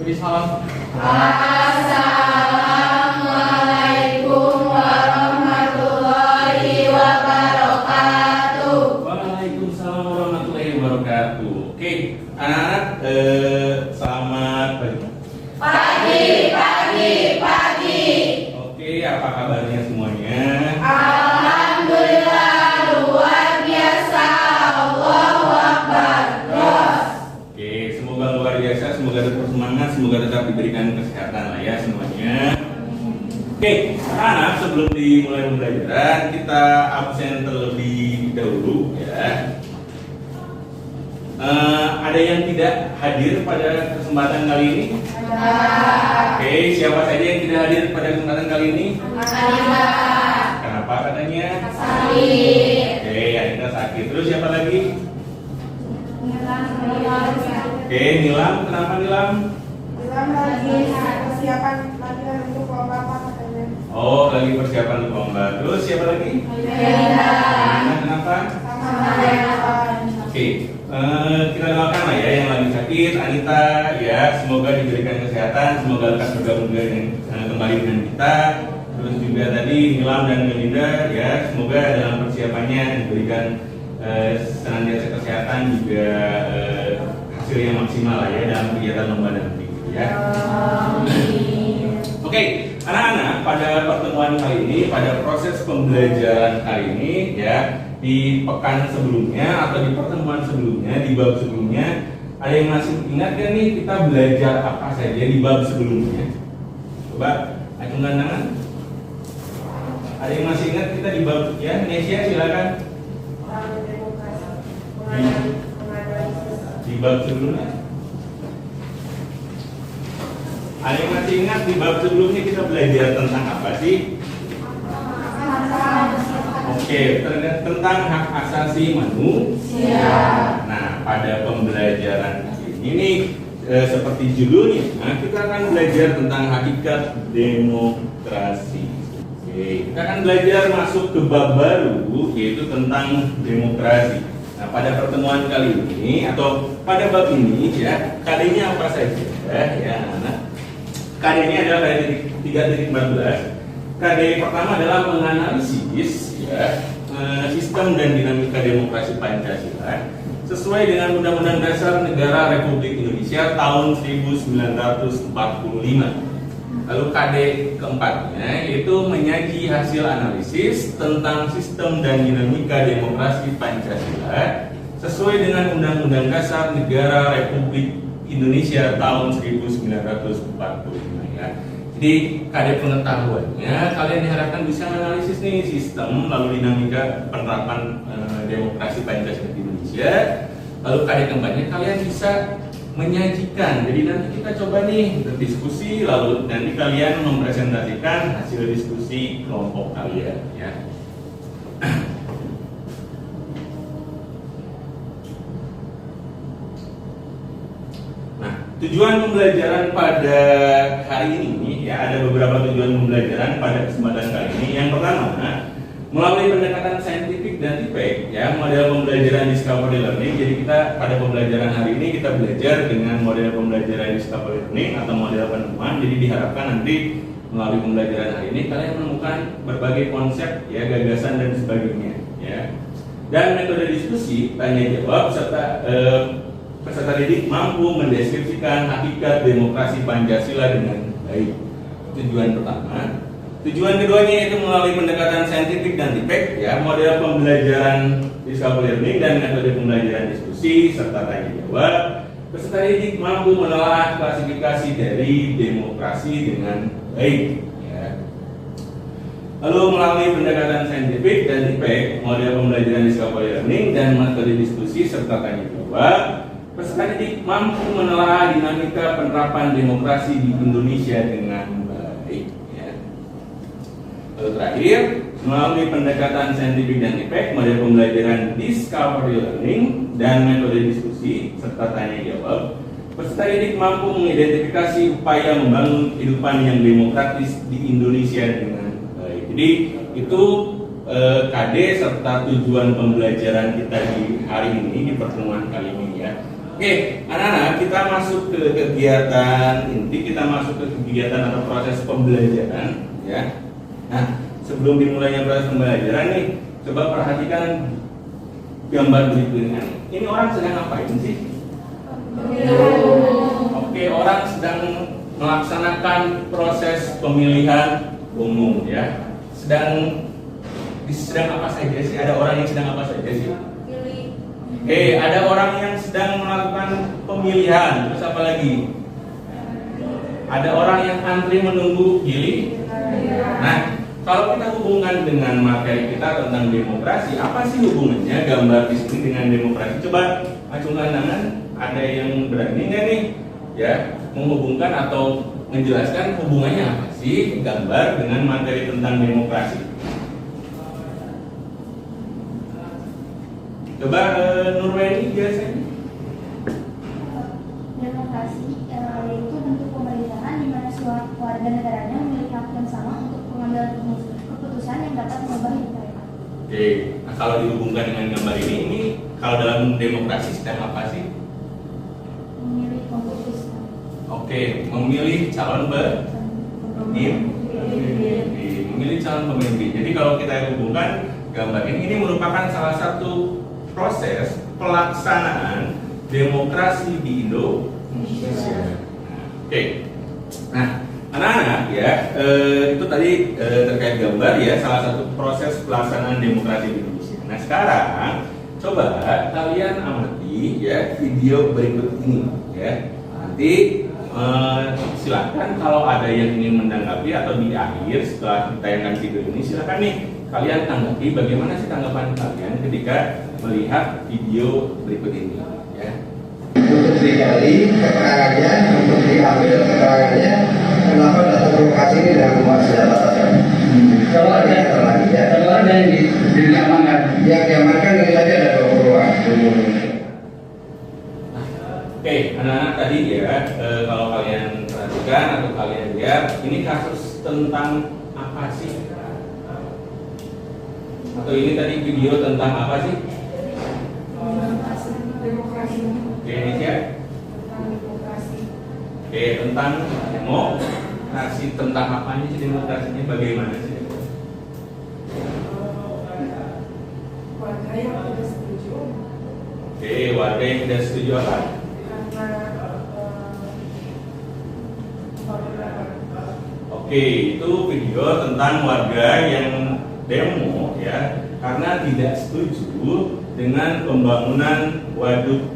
Beri salam. Assalamualaikum warahmatullahi wabarakatuh. Waalaikumsalam warahmatullahi wabarakatuh. Oke, anak-anak, selamat pagi. Pagi. Oke, apa kabarnya semuanya? Alhamdulillah luar biasa. Allahu Akbar. Terus. Oke, semoga luar biasa, semoga tetap semangat, semoga tetap diberikan kesehatan lah ya semuanya. Oke, anak-anak, sebelum dimulai pembelajaran kita absen terlebih dahulu ya. Ada yang tidak hadir pada kesempatan kali ini? Oke, siapa saja yang tidak hadir pada kesempatan kali ini? Kenapa katanya? Sakit. Oke, Anita sakit. Terus siapa lagi? Oke, Nilam. Kenapa Nilam? Lagi persiapan latihan untuk lomba apa katanya? Oh, lagi persiapan untuk lomba. Terus siapa lagi? Melina. Kenapa? Oke, kita doakan lah ya yang lagi sakit, Anita ya, semoga diberikan kesehatan, semoga lekas bergabung kembali dengan kita. Terus juga tadi Nilam dan Melinda ya, semoga dalam persiapannya diberikan senantiasa kesehatan juga hasil yang maksimal lah ya dalam kegiatan lomba nanti ya. Oke, anak-anak, pada pertemuan kali ini, pada proses pembelajaran kali ini ya, di pekan sebelumnya atau di pertemuan sebelumnya, di bab sebelumnya, ada yang masih ingat gak nih kita belajar apa saja di bab sebelumnya? Coba acungkan tangan. Ada yang masih ingat kita di bab ya? Nesia silakan. Di bab sebelumnya. Ada yang masih ingat di bab sebelumnya kita belajar tentang apa sih? Oke, tentang hak asasi manusia. Nah, pada pembelajaran ini nih, seperti judulnya, kita akan belajar tentang hakikat demokrasi. Oke, kita akan belajar masuk ke bab baru, yaitu tentang demokrasi. Nah, pada pertemuan kali ini atau pada bab ini ya, KD-nya apa saja ya, anak? KD ini adalah KD 3.14. KD pertama adalah menganalisis ya, sistem dan dinamika demokrasi Pancasila sesuai dengan Undang-Undang Dasar Negara Republik Indonesia tahun 1945. Lalu KD keempatnya yaitu menyaji hasil analisis tentang sistem dan dinamika demokrasi Pancasila sesuai dengan Undang-Undang Dasar Negara Republik Indonesia tahun 1945 ya. Jadi KD pengetahuannya kalian diharapkan bisa menganalisis nih sistem lalu dinamika penerapan demokrasi Pancasila di Indonesia. Lalu KD keempatnya kalian bisa menyajikan. Jadi nanti kita coba nih berdiskusi lalu nanti kalian mempresentasikan hasil diskusi kelompok kalian ya. Tujuan pembelajaran pada hari ini ya, ada beberapa tujuan pembelajaran pada kesempatan kali ini. Yang pertama, melalui pendekatan saintifik dan tipek ya, model pembelajaran discovery learning. Jadi kita pada pembelajaran hari ini kita belajar dengan model pembelajaran discovery learning atau model penemuan. Jadi diharapkan nanti melalui pembelajaran hari ini kalian menemukan berbagai konsep ya, gagasan dan sebagainya ya. Dan metode diskusi, tanya jawab serta peserta didik mampu mendeskripsikan hakikat demokrasi Pancasila dengan baik. Tujuan pertama. Tujuan keduanya yaitu melalui pendekatan saintifik dan tipek ya, model pembelajaran discovery learning dan metode pembelajaran diskusi serta tanya jawab. Peserta didik mampu menelaah klasifikasi dari demokrasi dengan baik ya. Lalu melalui pendekatan saintifik dan tipek, model pembelajaran discovery learning dan metode diskusi serta tanya jawab, peserta didik mampu menelaah dinamika penerapan demokrasi di Indonesia dengan baik ya. Lalu terakhir, melalui pendekatan saintifik dan tipek, model pembelajaran discovery learning dan metode diskusi serta tanya jawab, peserta didik mampu mengidentifikasi upaya membangun kehidupan yang demokratis di Indonesia dengan baik. Jadi itu KD serta tujuan pembelajaran kita di hari ini, di pertemuan kali ini ya. Oke, anak-anak, kita masuk ke kegiatan inti, kita masuk ke kegiatan atau proses pembelajaran, ya. Nah, sebelum dimulainya proses pembelajaran nih, coba perhatikan gambar berikutnya. Ini orang sedang ngapain sih? Oke, orang sedang melaksanakan proses pemilihan umum, ya. Sedang apa saja sih? Ada orang yang sedang apa saja sih? Ada orang yang sedang melakukan pemilihan. Terus apa lagi? Ada orang yang antri menunggu pilih. Nah, kalau kita hubungkan dengan materi kita tentang demokrasi, apa sih hubungannya gambar di sini dengan demokrasi? Coba acungkan tangan. Ada yang berani nggak nih, ya, menghubungkan atau menjelaskan hubungannya apa sih gambar dengan materi tentang demokrasi? Coba Nurweni biasanya. Demokrasi yaitu bentuk pemerintahan di mana seluruh warga negaranya memiliki hak yang sama untuk mengambil keputusan yang dapat mengubah hidup mereka. Oke, nah kalau dihubungkan dengan gambar ini kalau dalam demokrasi sistem apa sih? Memilih pemimpin. Oke, memilih calon pemimpin. Memilih calon pemimpin. Jadi kalau kita hubungkan gambar ini merupakan salah satu proses pelaksanaan demokrasi di Indonesia. Oke. Nah, anak-anak ya, itu tadi terkait gambar ya, salah satu proses pelaksanaan demokrasi di Indonesia. Nah, sekarang coba kalian amati ya video berikut ini ya. Nanti silakan kalau ada yang ingin menanggapi atau di akhir setelah ditayangkan video ini silakan nih kalian tanggapi bagaimana sih tanggapan kalian ketika melihat video berikut ini ya. Untuk digali keterangannya, untuk diambil keterangannya, kenapa data provokasi ini tidak membuat senjata tajam? Kalau ada yang diamankan, yang diamankan ini saja ada 20-an. Oke, anak-anak tadi ya, kalau kalian perhatikan atau kalian lihat, ini kasus tentang apa sih? Atau ini tadi video tentang apa sih? Demokrasi. Oke, ini ya. Oke, tentang demokrasi, tentang apa sih demokrasinya? Bagaimana sih? Warga yang tidak setuju Oke, warga yang tidak setuju apa? Oke, itu video tentang warga yang demo ya karena tidak setuju dengan pembangunan waduk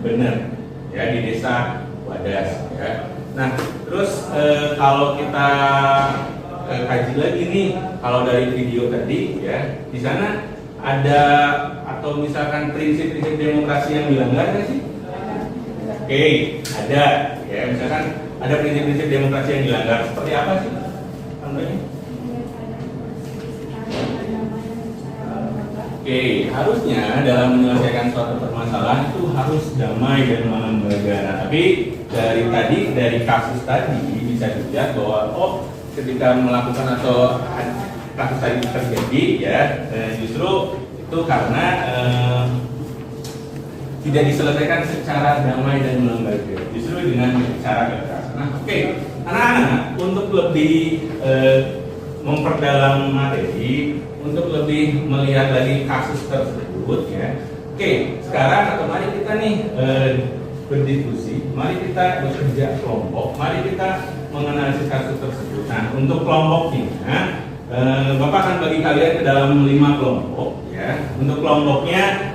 bener ya di desa Wadas ya. Nah, terus kalau kita kaji lagi nih, kalau dari video tadi ya di sana ada atau misalkan prinsip-prinsip demokrasi yang dilanggar nggak sih? Oke, ada ya, misalkan ada prinsip-prinsip demokrasi yang dilanggar seperti apa sih? Contohnya? Oke, harusnya dalam menyelesaikan suatu permasalahan itu harus damai dan melembaga. Nah, tapi dari kasus tadi bisa dilihat bahwa ketika melakukan atau kasus tadi terjadi ya justru itu karena tidak diselesaikan secara damai dan melembaga, justru dengan cara kekerasan. Nah, oke, anak-anak untuk lebih memperdalam materi, untuk lebih melihat lagi kasus tersebut ya. Oke, sekarang atau mari kita nih berdiskusi, mari kita bekerja kelompok, mari kita menganalisis kasus tersebut. Nah, untuk kelompoknya, Bapak akan bagi kalian ke dalam 5 kelompok ya. Untuk kelompoknya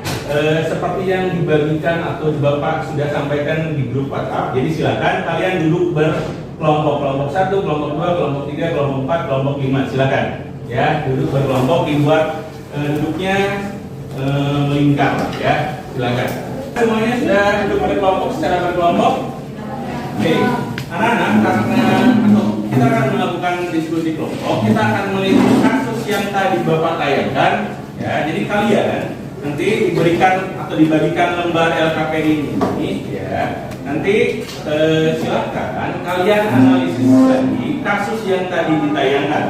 seperti yang dibagikan atau Bapak sudah sampaikan di grup WhatsApp. Jadi silakan kalian duduk berkelompok, kelompok 1, kelompok 2, kelompok 3, kelompok 4, kelompok 5. Silakan ya, duduk berkelompok, dibuat duduknya melingkar ya. Silakan. Semuanya sudah duduk berkelompok secara berkelompok. Oke, anak-anak, karena kita akan melakukan diskusi kelompok, kita akan melihat kasus yang tadi Bapak tayangkan ya. Jadi kalian nanti diberikan atau dibagikan lembar LKPD ini ya. Nanti silakan kalian analisis lagi kasus yang tadi ditayangkan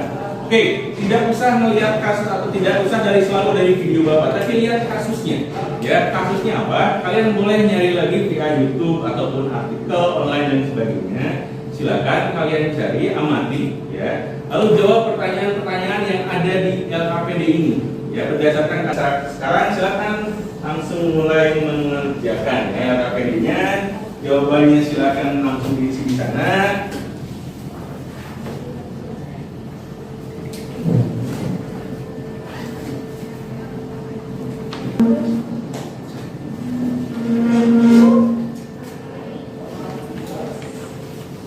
Oke, tidak usah melihat kasus atau tidak usah selalu dari video Bapak, tapi lihat kasusnya. Ya, kasusnya apa? Kalian boleh nyari lagi via YouTube ataupun artikel online dan sebagainya. Silakan kalian cari, amati, ya. Lalu jawab pertanyaan-pertanyaan yang ada di LKPD ini. Ya, berdasarkan sekarang silakan langsung mulai mengerjakan ya LKPD-nya. Jawabannya silakan langsung diisi di sana.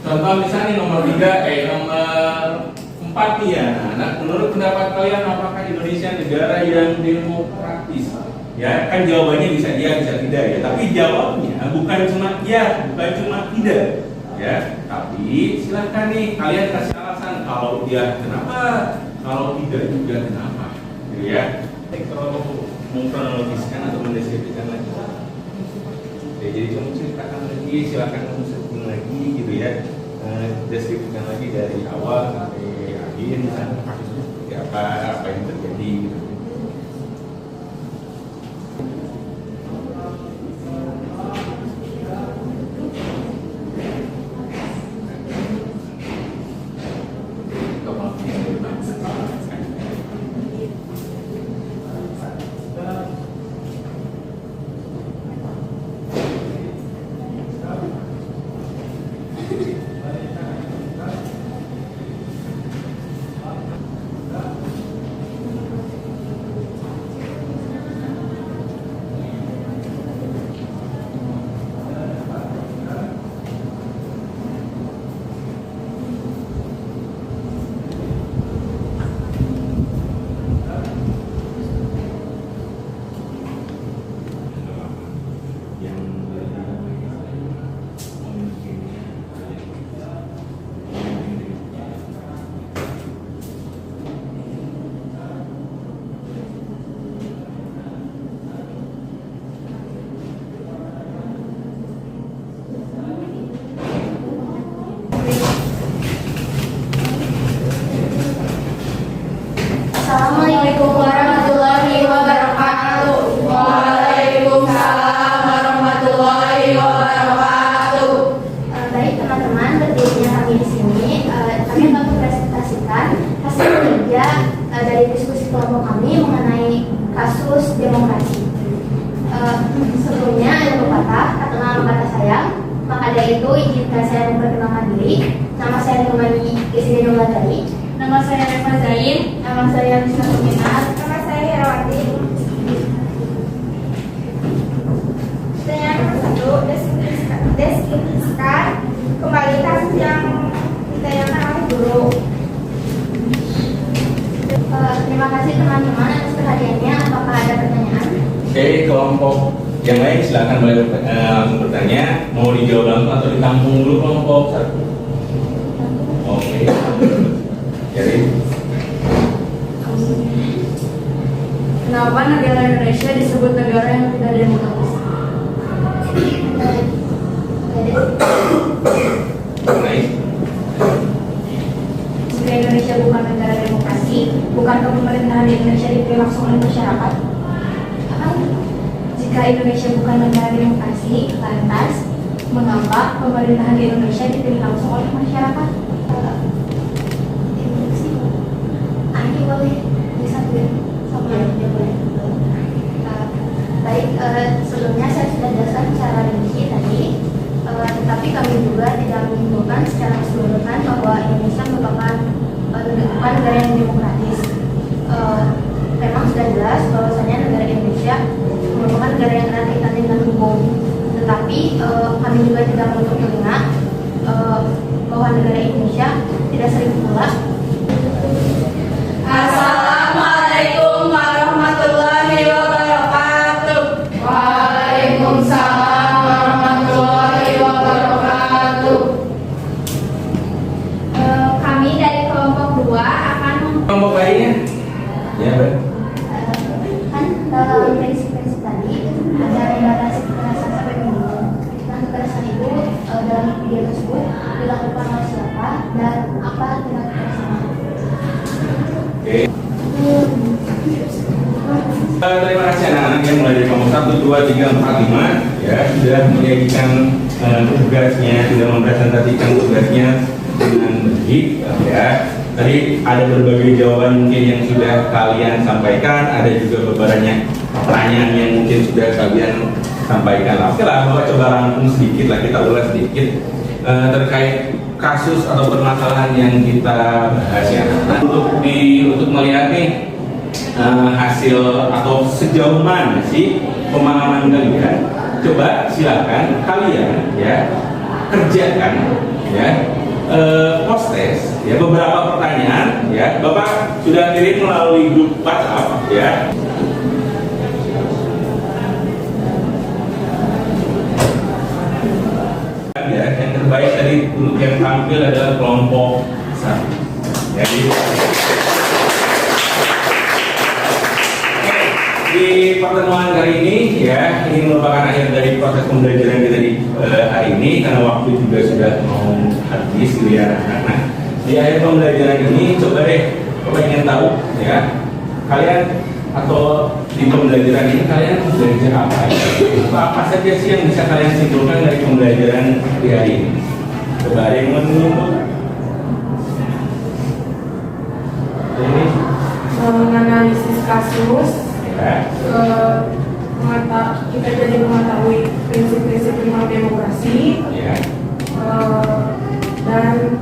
Contoh misalnya nomor 4 nih ya. Nah, menurut pendapat kalian apakah Indonesia negara yang demokratis? Ya, kan jawabannya bisa iya, bisa tidak ya. Tapi jawabnya bukan cuma iya, bukan cuma tidak. Ya, tapi silakan nih kalian kasih alasan kalau iya kenapa, kalau tidak juga kenapa. Gitu ya. Kalau mengkronologiskan atau mendeskripsikan lagi. Ya, jadi kamu ceritakan lagi, silakan kamu sebutin lagi gitu ya. Deskripsikan lagi dari awal sampai akhir misalnya kasusnya seperti apa yang terjadi gitu. Assalamualaikum warahmatullahi wabarakatuh. Waalaikumsalam warahmatullahi wabarakatuh. Baik teman-teman, berdirinya kami di sini, kami akan mempresentasikan hasil kerja dari diskusi kelompok kami mengenai kasus demokrasi. Sebelumnya ada pepatah, katakanlah kata sayang, maka dari itu izinkan saya memperkenalkan diri. Nama saya Nurmani Isri Nuladari. Nama saya Reva Zain. Nama saya Rizka Kuminar. Nama saya Herawati. Pertanyaan nomor 1, deskripsikan kembali kasus yang ditanyakan oleh guru. Terima kasih teman-teman atas perhatiannya. Apakah ada pertanyaan? Oke, kelompok yang lain silakan boleh langsung bertanya. Mau dijawab langsung atau ditampung dulu kelompok 1? Oke. Jadi Kenapa negara Indonesia disebut negara yang tidak demokratis? naik. Jika Indonesia bukan negara demokrasi, bukankah pemerintahan di Indonesia dipilih langsung oleh masyarakat? Jika Indonesia bukan negara demokrasi, lantas mengapa pemerintahan di Indonesia dipilih langsung oleh masyarakat? Ini boleh disatu sama aja boleh. Baik, sebelumnya saya sudah jelaskan secara rinci tadi, tetapi kami juga tidak menyimpulkan secara keseluruhan bahwa Indonesia merupakan negara yang demokratis. Memang sudah jelas bahwasanya negara Indonesia merupakan negara yang erat kaitannya dengan hukum. Tetapi kami juga tidak menutup telinga bahwa negara Indonesia tidak sering pula. Assalamualaikum warahmatullahi wabarakatuh. Waalaikumsalam warahmatullahi wabarakatuh. Kami dari kelompok 2 akan Kelompok lainnya? Ya, baik. kan dalam prinsip-prinsip tadi ada membatasi kekerasan sampai minimum. Nah, kekerasan itu dalam video tersebut dilakukan oleh siapa dan apa tindak kekerasan? Oke. Terima kasih anak-anak yang mulai dari kelompok 1, 2, 3, 4, 5 ya sudah menyajikan tugasnya, sudah mempresentasikan tugasnya dengan baik ya. Tadi ada berbagai jawaban mungkin yang sudah kalian sampaikan, ada juga beberapa pertanyaan yang mungkin sudah kalian sampaikan. Oke lah, Bapak coba rangkum sedikit lah, kita ulas sedikit terkait kasus atau permasalahan yang kita bahas ya. Nah, untuk melihat nih hasil atau sejauh mana sih pemahaman kalian, coba silakan kalian ya kerjakan ya post test ya beberapa pertanyaan ya. Bapak sudah kirim melalui grup WhatsApp ya. Ya, yang terbaik tadi untuk yang tampil adalah kelompok 1. Jadi di pertemuan kali ini ya, ini merupakan akhir dari proses pembelajaran kita di hari ini karena waktu juga sudah mau habis gitu ya. Nah, di akhir pembelajaran ini coba deh, Bapak ingin tahu ya, kalian atau di pembelajaran ini kalian belajar apa ya? Apa saja sih yang bisa kalian simpulkan dari pembelajaran di hari ini? Coba ada yang mau menyimpulkan? Ini menganalisis kasus, ya. kita jadi mengetahui prinsip-prinsip primal demokrasi, Ya. dan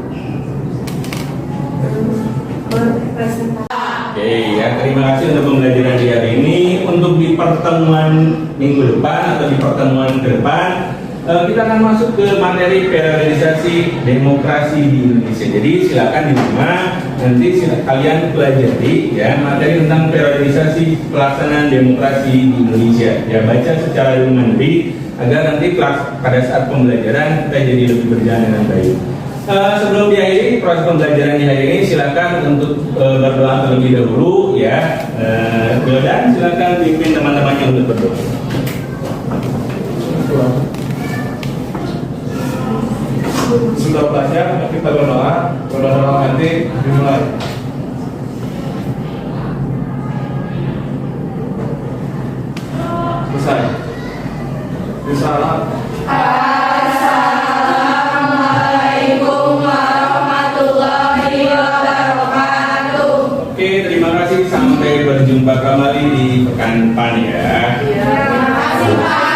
berpresentasi. Oke ya, terima kasih untuk pembelajaran di hari ini. Untuk di pertemuan minggu depan atau di pertemuan ke depan, kita akan masuk ke materi periodisasi demokrasi di Indonesia. Jadi silakan di rumah nanti kalian pelajari ya materi tentang periodisasi pelaksanaan demokrasi di Indonesia. Ya baca secara mandiri agar nanti pada saat pembelajaran kita jadi lebih berjalan dengan baik. Sebelum diakhiri proses pembelajaran di hari ini, silakan untuk berdoa terlebih dahulu ya. Dan silakan pimpin teman-temannya untuk berdoa. Sudah belajar, kita berdoa nanti dimulai. Selesai. Salam. Assalamualaikum warahmatullahi wabarakatuh. Oke, terima kasih. Sampai berjumpa kembali di pekan depan ya. Terima kasih Pak.